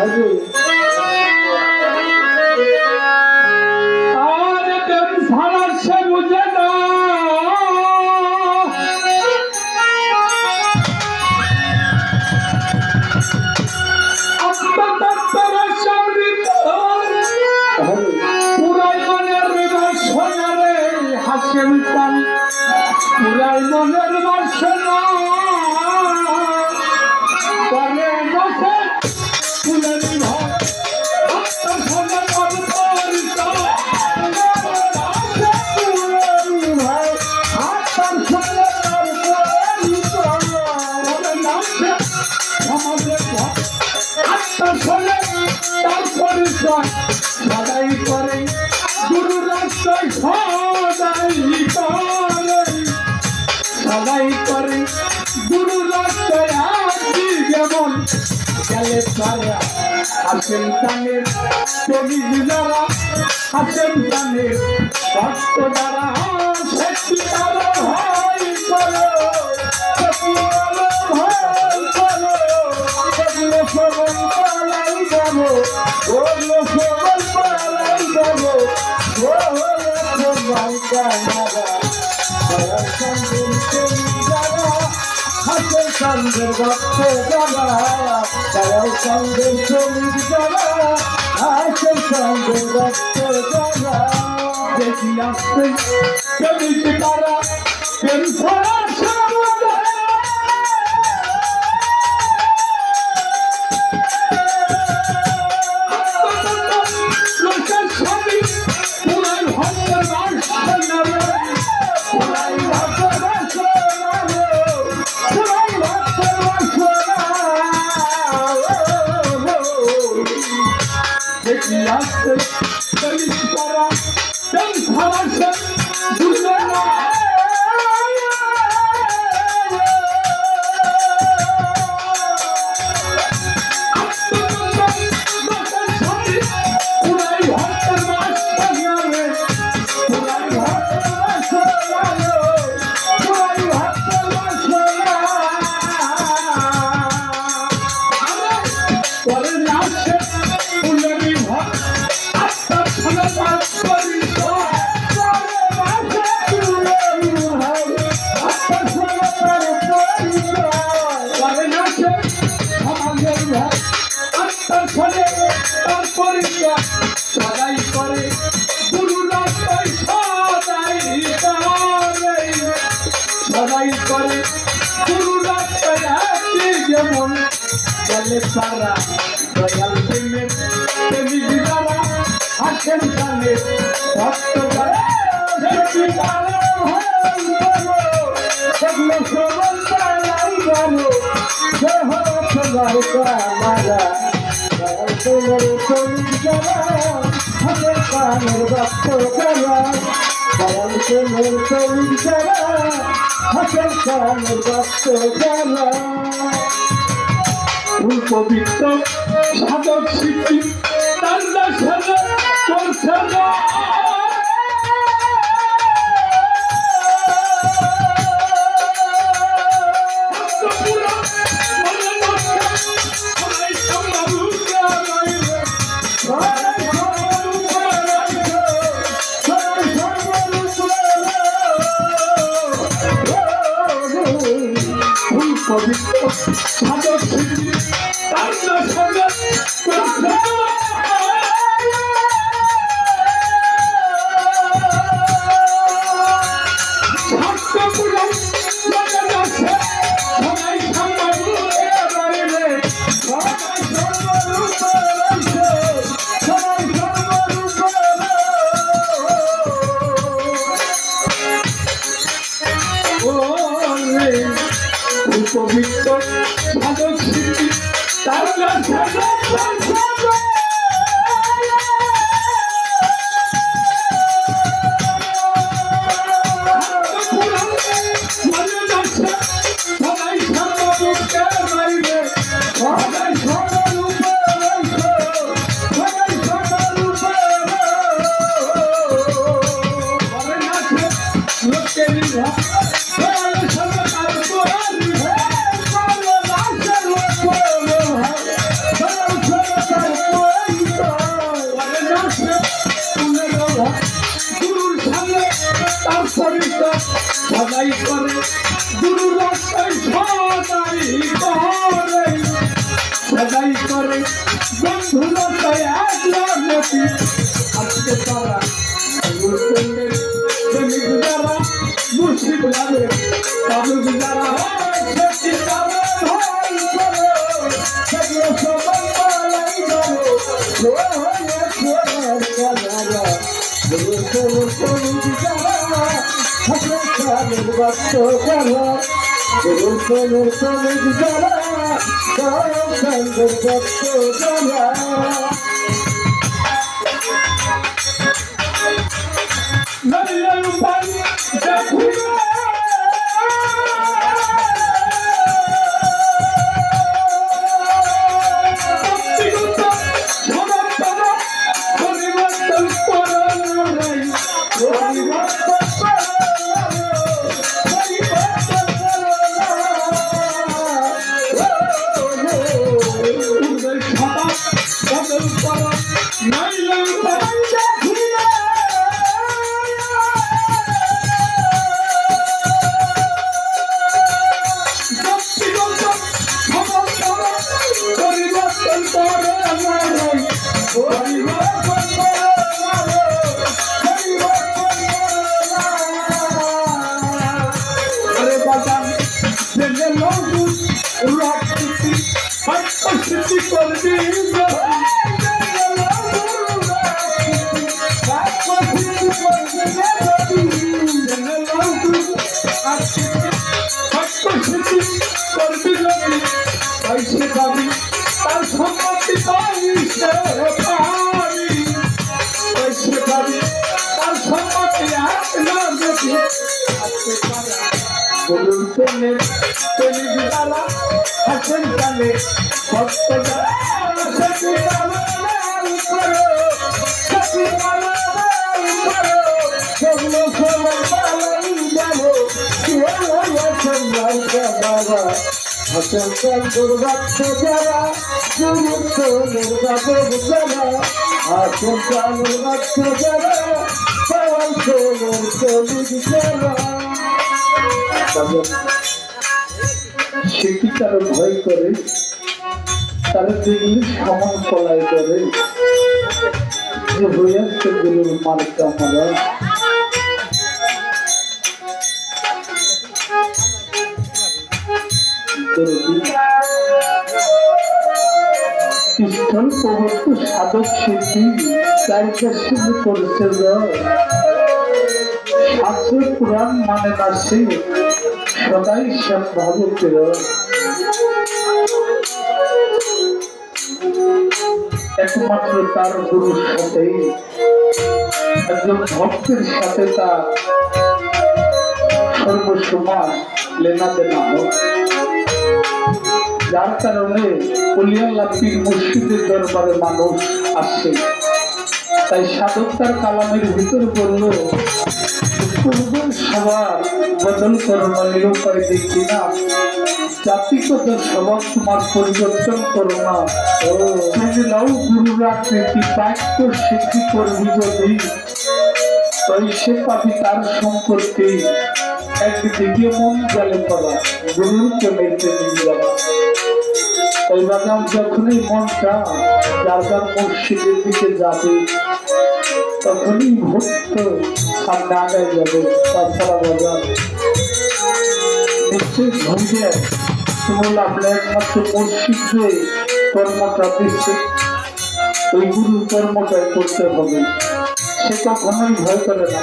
আর প্রেম ছাড়া সে বুঝে না আত্মতত্ত্বের সমৃদ্ধ পুরাই মনের বাসনা রে হাসেন পান পুরাই মনের বাসনা করে বসে ফুলের ঘর আত্মসন্ধান অন্তরিত তার পরিচয় সদাই করে গুরু রাস্তায় সদাই করে গুরু রাস্তায় আসি যেমন গেলে তারা হাসেন কানের কবি যারা হাসেন কানের ভক্ত যারা সত্যি তারা ভয় করো চন্দ্রের ভক্ত যারা তারাও চন্দ্রের শ্রমিক যারা আসেন চন্দ্রের ভক্ত যারা দেখি আসতে শ্রমিক তারা প্রেম ছাড়ার সদাই করে গুরু রাস্তায় সদাই করে গুরু রাস্তায় আসি যেমন গেলে সারা দয়াল প্রেমের প্রেমিক যারা হাসেন কানে ভক্ত যারা সেগুলো সবল পালাই গেল মারা তোমার শরীর যারা হাতের কানের ভক্ত যারা তোমার শরীর যারা হাতের কানের ভক্ত যারা পবিত্র সাধক শিল্পী তান্ডা সাজা করছে না পবিত্র সাধক শিল্পী তান্ডা সাজা করছে পবিত্র সাধক শিল্পী তার লড়াই করে বন্ধুরা তাই একলা নদী আজকে তারা প্রেমিক যারা মুর্শিদ লাগে তাবুক যারা সত্যি তারা ভাই করো সেগুলো সবাই পালাই করো তার সম্পত্তি তার সম্পত্তি বলুন প্রেমের প্রেমিক যারা হাসেন কালে ভক্ত যারা হাসেন দুর্গাক্ষ যারা গুরুত্ব নির্বাচক যারা হাসেন দুর্গাক্ষ যারা সে কি তারা ভয় করে তারা দেখলে সমান কলাই করে যে হইয়াছে গুরুর মার্কা মারা স্থল প্রবর্ত সাধক শিল্পী তার কাছে করেছে শাস্ত্র পুরাণ মানে না সে সদাই শ্যাম ভাগবতের একমাত্র তার গুরুর সাথে একজন ভক্তের সাথে তার সর্বসময় লেনা দেনা হোক, যার কারণে অলিয়াল্লাহ পীর মুর্শিদের দরবারে মানুষ আসছে। তাই সাধক তার কালামের ভিতর বলল পূর্বের স্বভাব বদল করোনা নিরুপায় দেখি না, জাতিগত স্বভাব তোমার পরিবর্তন করো না। তুমি নাও গুরুর আকৃতি বাক্য সিদ্ধি করবি যদি তাই সে পাবি তার সম্পর্কে একদিকে মন গেলে করা গুরুর প্রেমেতে নিয়ে যাওয়া। তাই বাগান যখনই মনটা যার যার মুর্শিদের দিকে যাবে তখনই ভক্ত সামনে আগায় যাবে। তাছাড়া বাজার নিশ্চয়ই ভুলবে কেবল আপনার একমাত্র মুর্শিদে কর্মটা দিচ্ছে, ওই গুরু কর্মটাই করতে হবে, সে কখনোই ভয় করে না।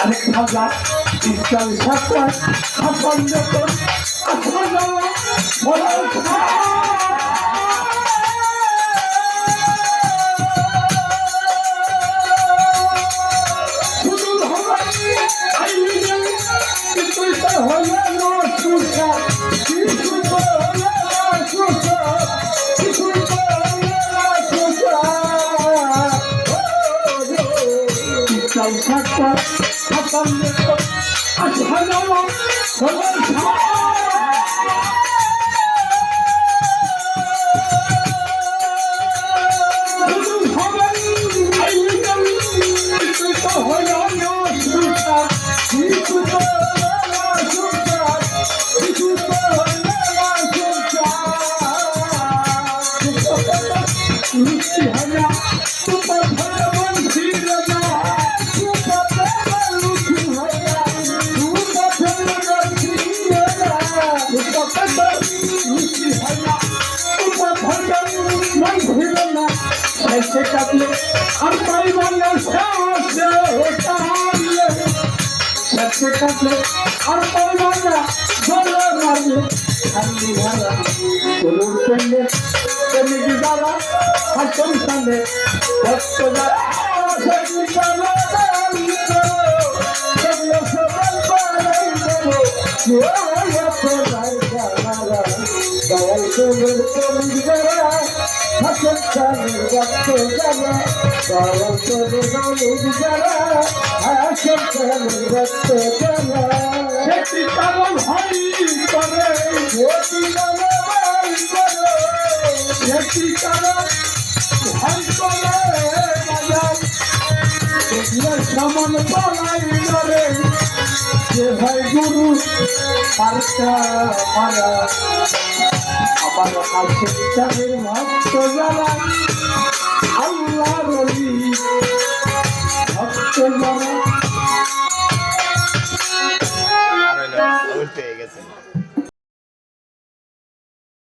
আরেক ভাজা ইসলাম শাসন শাসন যখন ऐसे काटले और परिवार सबसे काटले और परिवार बोलो मारले खाली भरा गुरु पेले तेरे की दादा हसन संगे भक्त जा सभी चलो सब लोग सब पाए बोलो ये तो भाई जाना दयाल को मेरे जरा हसन संगे भक्त जाना दयाल को मेरे जरा हसन संगे भक्त जाना शक्ति पावन हरि करे ज्योति पावन करे शक्ति पावन हरि करे बाजार ये समान पालाई करे ये भाई गुरु पारका मारा আমার হাসি তাদের ভক্ত যারা আল্লাহ রবি ভক্ত যারা পেয়ে গেছে